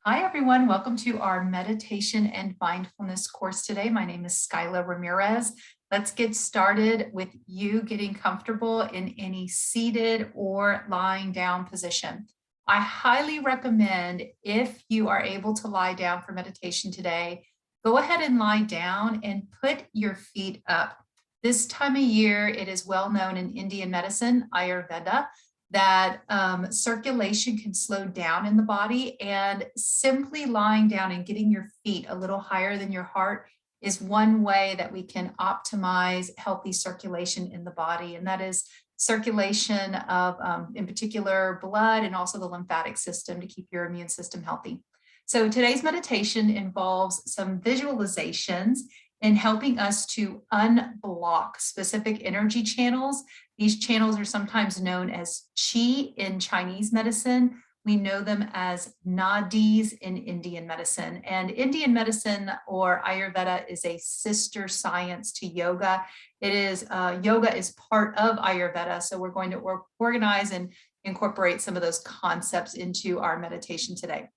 Hi, everyone. Welcome to our meditation and mindfulness course today. My name is Skyla Ramirez. Let's get started with you getting comfortable in any seated or lying down position. I highly recommend if you are able to lie down for meditation today, go ahead and lie down and put your feet up. This time of year, it is well known in Indian medicine, Ayurveda, that circulation can slow down in the body, and simply lying down and getting your feet a little higher than your heart is one way that we can optimize healthy circulation in the body. And that is circulation of, in particular, blood and also the lymphatic system to keep your immune system healthy. So today's meditation involves some visualizations in helping us to unblock specific energy channels. These channels are sometimes known as qi in Chinese medicine. We know them as nadis in Indian medicine. And Indian medicine, or Ayurveda, is a sister science to yoga. Yoga is part of Ayurveda. So we're going to organize and incorporate some of those concepts into our meditation today.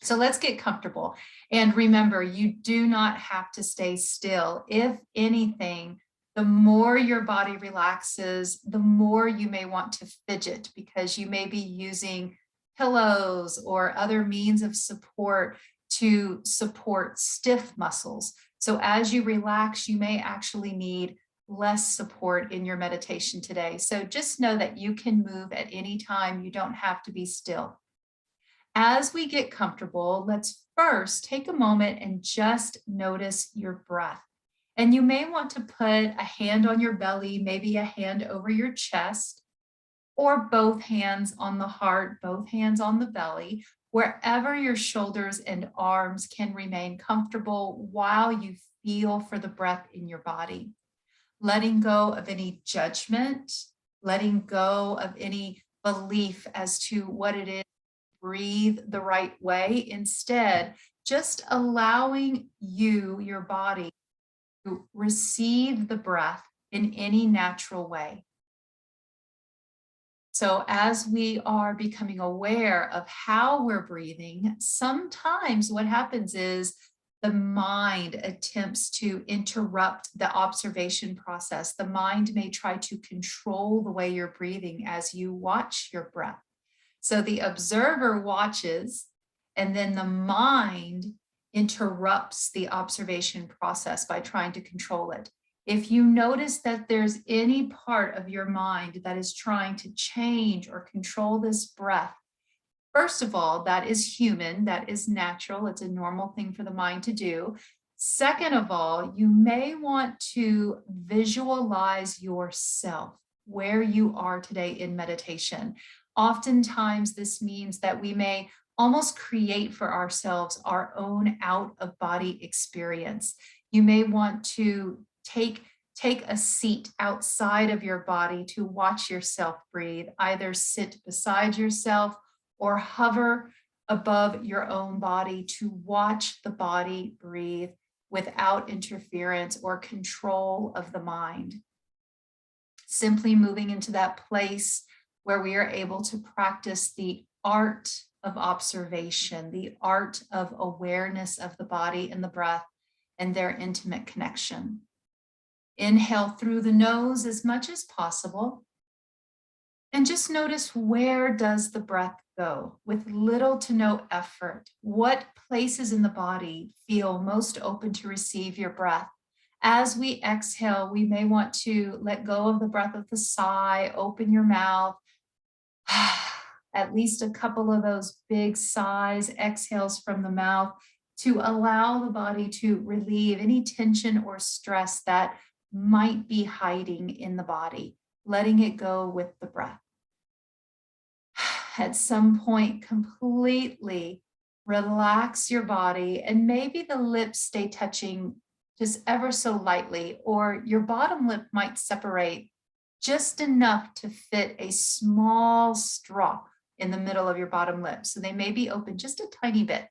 So let's get comfortable. And remember, you do not have to stay still. If anything, the more your body relaxes, the more you may want to fidget because you may be using pillows or other means of support to support stiff muscles. So as you relax, you may actually need less support in your meditation today. So just know that you can move at any time. You don't have to be still. As we get comfortable, let's first take a moment and just notice your breath. And you may want to put a hand on your belly, maybe a hand over your chest, or both hands on the heart, both hands on the belly, wherever your shoulders and arms can remain comfortable while you feel for the breath in your body. Letting go of any judgment, letting go of any belief as to what it is breathe the right way. Instead, just allowing your body, to receive the breath in any natural way. So as we are becoming aware of how we're breathing, sometimes what happens is the mind attempts to interrupt the observation process. The mind may try to control the way you're breathing as you watch your breath. So the observer watches, and then the mind interrupts the observation process by trying to control it. If you notice that there's any part of your mind that is trying to change or control this breath, first of all, that is human, that is natural. It's a normal thing for the mind to do. Second of all, you may want to visualize yourself where you are today in meditation. Oftentimes, this means that we may almost create for ourselves our own out of body experience. You may want to take a seat outside of your body to watch yourself breathe. Either sit beside yourself or hover above your own body to watch the body breathe without interference or control of the mind. Simply moving into that place where we are able to practice the art of observation, the art of awareness of the body and the breath and their intimate connection. Inhale through the nose as much as possible. And just notice, where does the breath go with little to no effort? What places in the body feel most open to receive your breath? As we exhale, we may want to let go of the breath with a sigh, open your mouth. At least a couple of those big sighs, exhales from the mouth to allow the body to relieve any tension or stress that might be hiding in the body, letting it go with the breath. At some point, completely relax your body, and maybe the lips stay touching just ever so lightly, or your bottom lip might separate just enough to fit a small straw in the middle of your bottom lip. So they may be open just a tiny bit.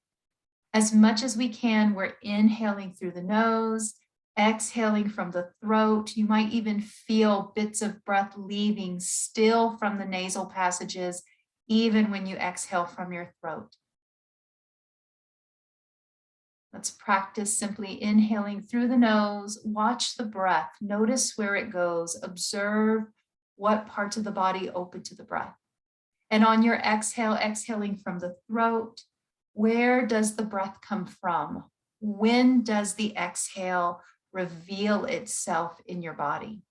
As much as we can, we're inhaling through the nose, exhaling from the throat. You might even feel bits of breath leaving still from the nasal passages, even when you exhale from your throat. Let's practice simply inhaling through the nose. Watch the breath. Notice where it goes. Observe what parts of the body open to the breath. And on your exhale, exhaling from the throat, where does the breath come from? When does the exhale reveal itself in your body?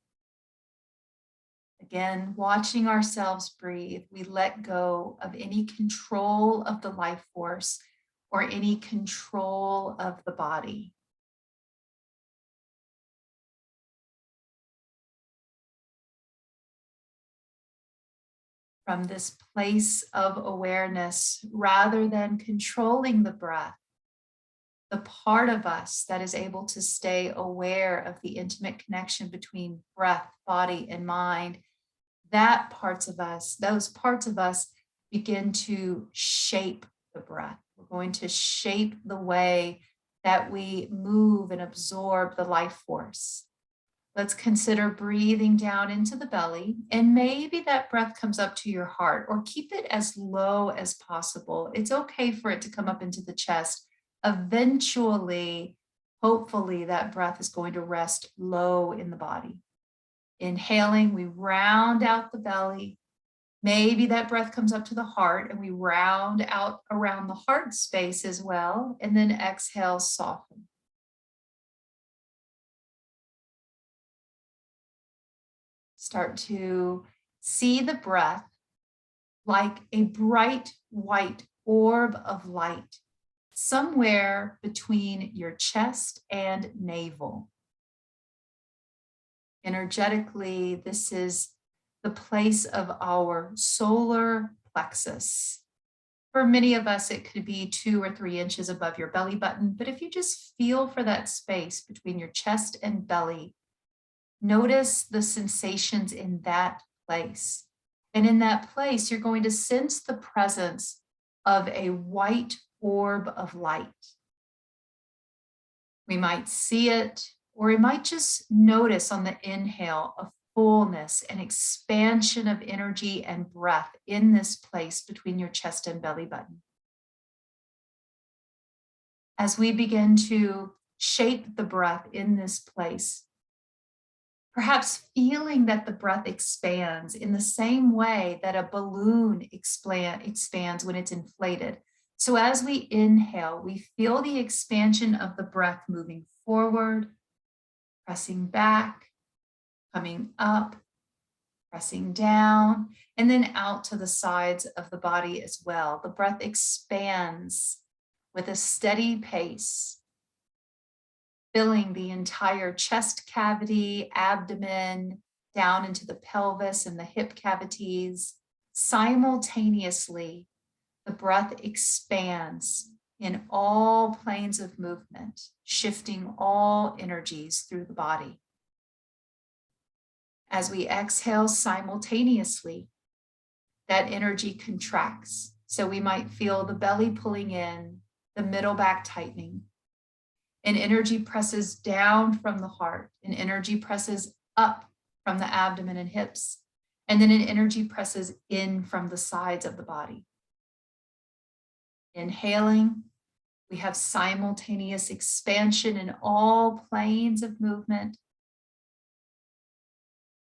Again, watching ourselves breathe, we let go of any control of the life force or any control of the body. From this place of awareness, rather than controlling the breath, the part of us that is able to stay aware of the intimate connection between breath, body, and mind, that parts of us, those parts of us begin to shape the breath. We're going to shape the way that we move and absorb the life force. Let's consider breathing down into the belly, and maybe that breath comes up to your heart, or keep it as low as possible. It's okay for it to come up into the chest. Eventually, hopefully, that breath is going to rest low in the body. Inhaling, we round out the belly. Maybe that breath comes up to the heart and we round out around the heart space as well. And then exhale, soften. Start to see the breath like a bright white orb of light somewhere between your chest and navel. Energetically, this is the place of our solar plexus. For many of us, it could be 2 or 3 inches above your belly button, but if you just feel for that space between your chest and belly, notice the sensations in that place. And in that place, you're going to sense the presence of a white orb of light. We might see it, or we might just notice on the inhale a fullness and expansion of energy and breath in this place between your chest and belly button. As we begin to shape the breath in this place, perhaps feeling that the breath expands in the same way that a balloon expands when it's inflated. So as we inhale, we feel the expansion of the breath moving forward, pressing back, coming up, pressing down, and then out to the sides of the body as well. The breath expands with a steady pace, filling the entire chest cavity, abdomen, down into the pelvis and the hip cavities. Simultaneously, the breath expands in all planes of movement, shifting all energies through the body. As we exhale simultaneously, that energy contracts. So we might feel the belly pulling in, the middle back tightening, and energy presses down from the heart, and energy presses up from the abdomen and hips, and then an energy presses in from the sides of the body. Inhaling, we have simultaneous expansion in all planes of movement.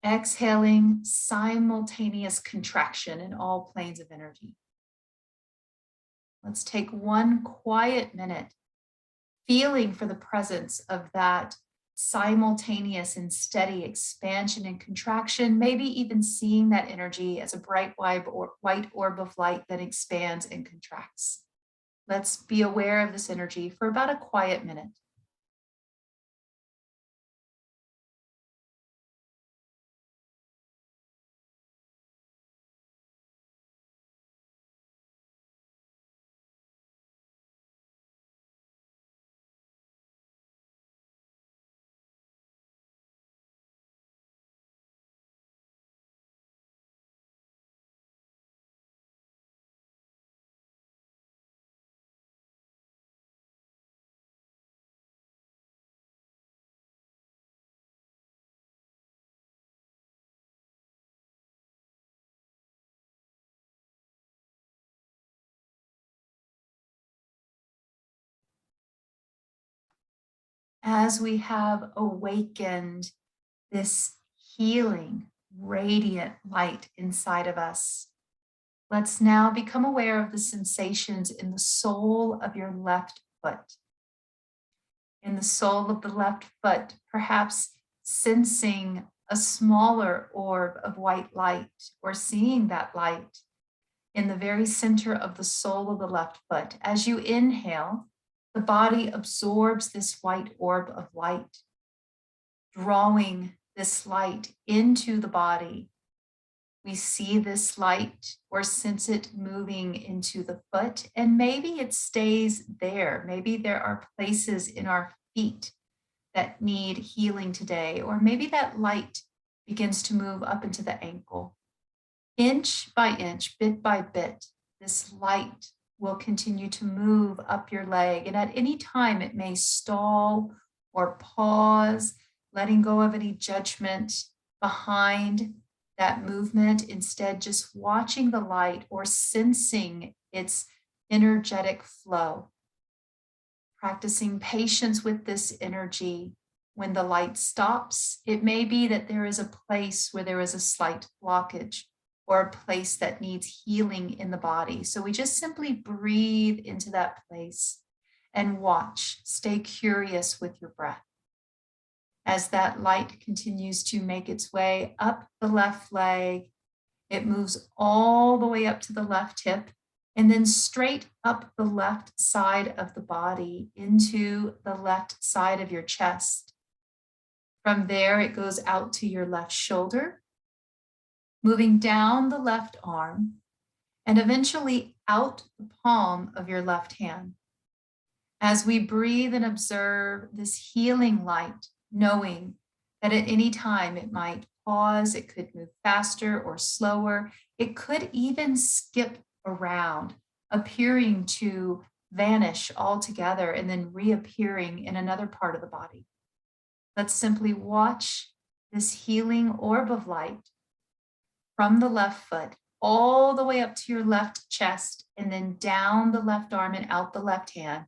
Exhaling, simultaneous contraction in all planes of energy. Let's take one quiet minute, feeling for the presence of that simultaneous and steady expansion and contraction, maybe even seeing that energy as a bright white orb of light that expands and contracts. Let's be aware of this energy for about a quiet minute. as we have awakened this healing, radiant light inside of us, let's now become aware of the sensations in the sole of your left foot. In the sole of the left foot, perhaps sensing a smaller orb of white light or seeing that light in the very center of the sole of the left foot. As you inhale, the body absorbs this white orb of light, drawing this light into the body. We see this light or sense it moving into the foot, and maybe it stays there. Maybe there are places in our feet that need healing today, or maybe that light begins to move up into the ankle. Inch by inch, bit by bit, this light will continue to move up your leg. And at any time, it may stall or pause, letting go of any judgment behind that movement. Instead, just watching the light or sensing its energetic flow. Practicing patience with this energy. When the light stops, it may be that there is a place where there is a slight blockage, or a place that needs healing in the body. So we just simply breathe into that place and watch, stay curious with your breath. As that light continues to make its way up the left leg, it moves all the way up to the left hip and then straight up the left side of the body into the left side of your chest. From there, it goes out to your left shoulder, moving down the left arm, and eventually out the palm of your left hand. As we breathe and observe this healing light, knowing that at any time it might pause, it could move faster or slower, it could even skip around, appearing to vanish altogether and then reappearing in another part of the body. Let's simply watch this healing orb of light from the left foot all the way up to your left chest and then down the left arm and out the left hand.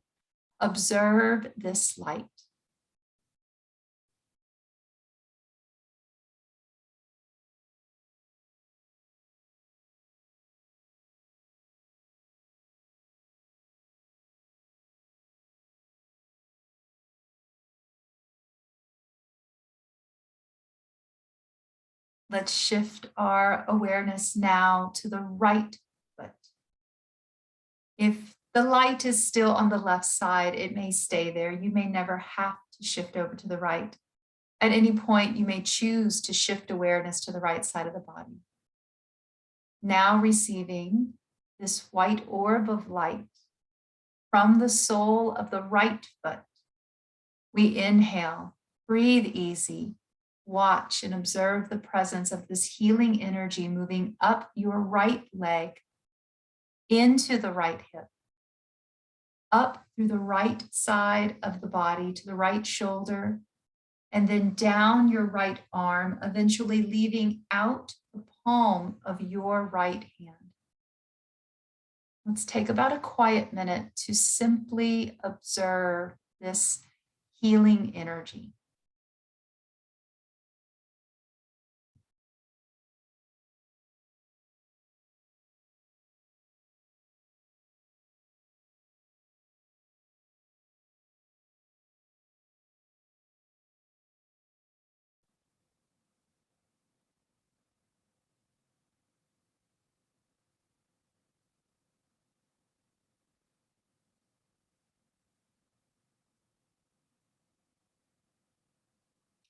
Observe this light. Let's shift our awareness now to the right foot. If the light is still on the left side, it may stay there. You may never have to shift over to the right. At any point, you may choose to shift awareness to the right side of the body. Now receiving this white orb of light from the sole of the right foot, we inhale, breathe easy, watch and observe the presence of this healing energy moving up your right leg, into the right hip, up through the right side of the body to the right shoulder, and then down your right arm, eventually leaving out the palm of your right hand. Let's take about a quiet minute to simply observe this healing energy.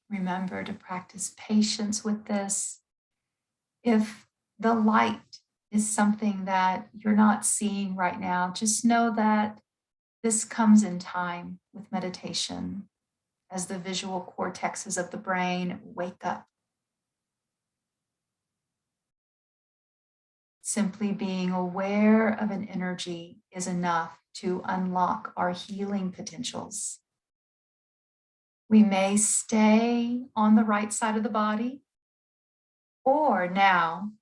Remember to practice patience with this. If the light is something that you're not seeing right now, just know that this comes in time with meditation as the visual cortexes of the brain wake up. Simply being aware of an energy is enough to unlock our healing potentials. We may stay on the right side of the body, or now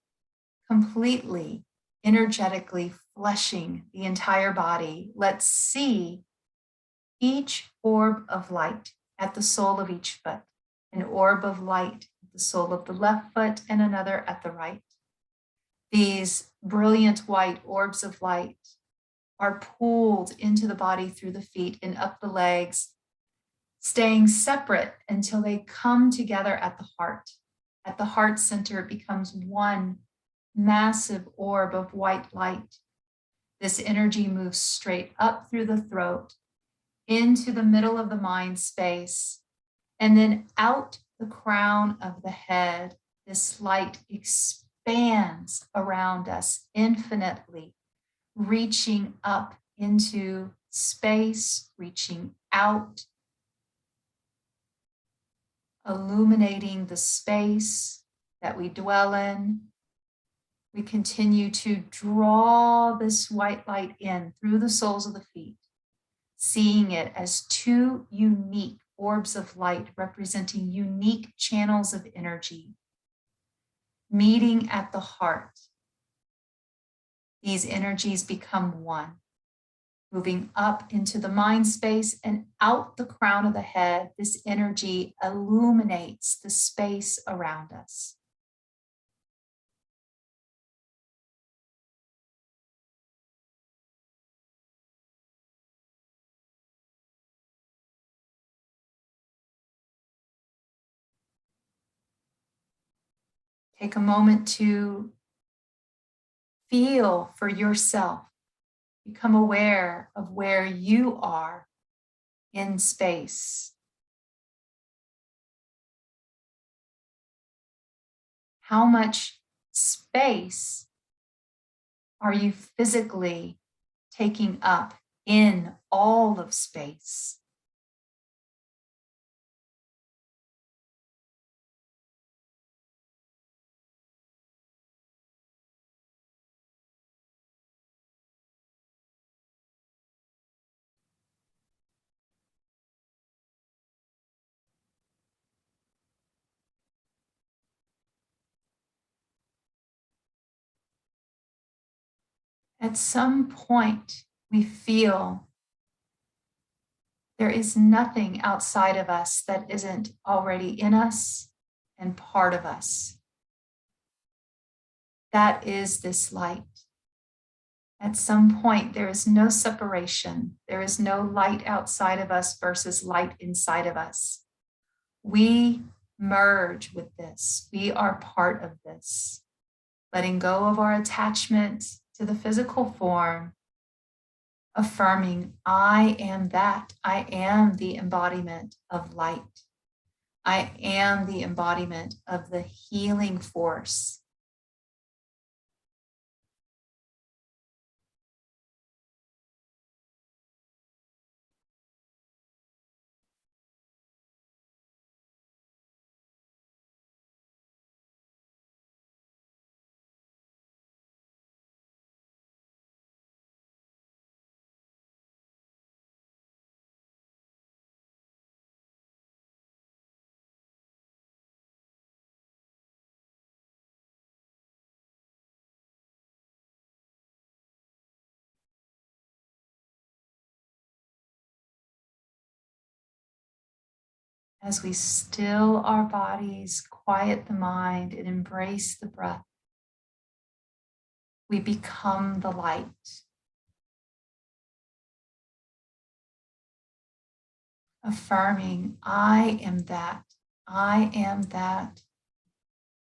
completely energetically fleshing the entire body. Let's see each orb of light at the sole of each foot, an orb of light at the sole of the left foot, and another at the right. These brilliant white orbs of light are pulled into the body through the feet and up the legs, staying separate until they come together at the heart. At the heart center, it becomes one massive orb of white light. This energy moves straight up through the throat, into the middle of the mind space, and then out the crown of the head. This light expands around us infinitely, reaching up into space, reaching out, illuminating the space that we dwell in. We continue to draw this white light in through the soles of the feet, seeing it as two unique orbs of light representing unique channels of energy, meeting at the heart. These energies become one, moving up into the mind space and out the crown of the head. This energy illuminates the space around us. Take a moment to feel for yourself. Become aware of where you are in space. How much space are you physically taking up in all of space? At some point, we feel there is nothing outside of us that isn't already in us and part of us. That is this light. At some point, there is no separation. There is no light outside of us versus light inside of us. We merge with this. We are part of this. Letting go of our attachment to the physical form, affirming, I am that. I am the embodiment of light. I am the embodiment of the healing force. As we still our bodies, quiet the mind, and embrace the breath, we become the light, affirming, I am that, I am that,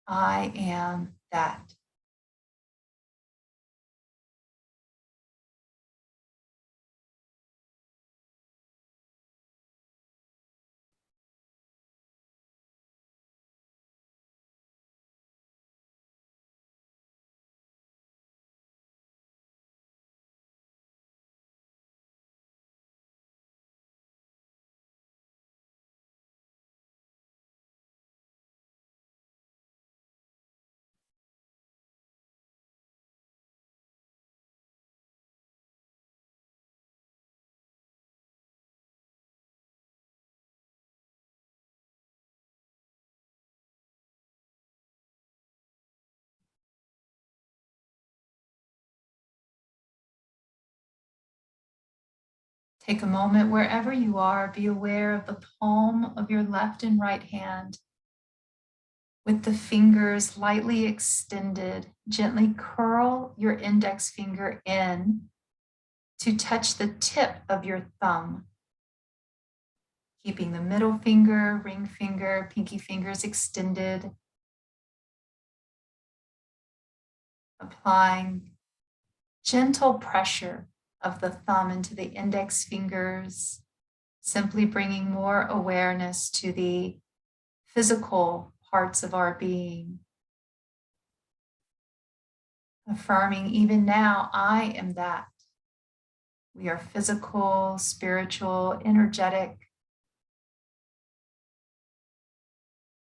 I am that. Take a moment wherever you are, be aware of the palm of your left and right hand with the fingers lightly extended. Gently curl your index finger in to touch the tip of your thumb, keeping the middle finger, ring finger, pinky fingers extended, applying gentle pressure of the thumb into the index fingers, simply bringing more awareness to the physical parts of our being. Affirming, even now, I am that. We are physical, spiritual, energetic.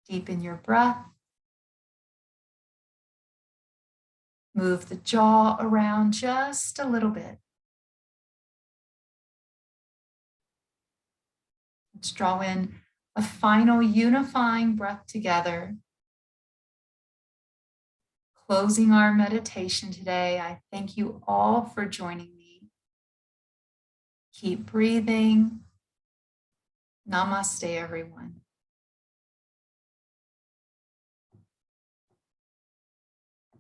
Deepen your breath. Move the jaw around just a little bit. Let's draw in a final unifying breath together. Closing our meditation today, I thank you all for joining me. Keep breathing. Namaste, everyone.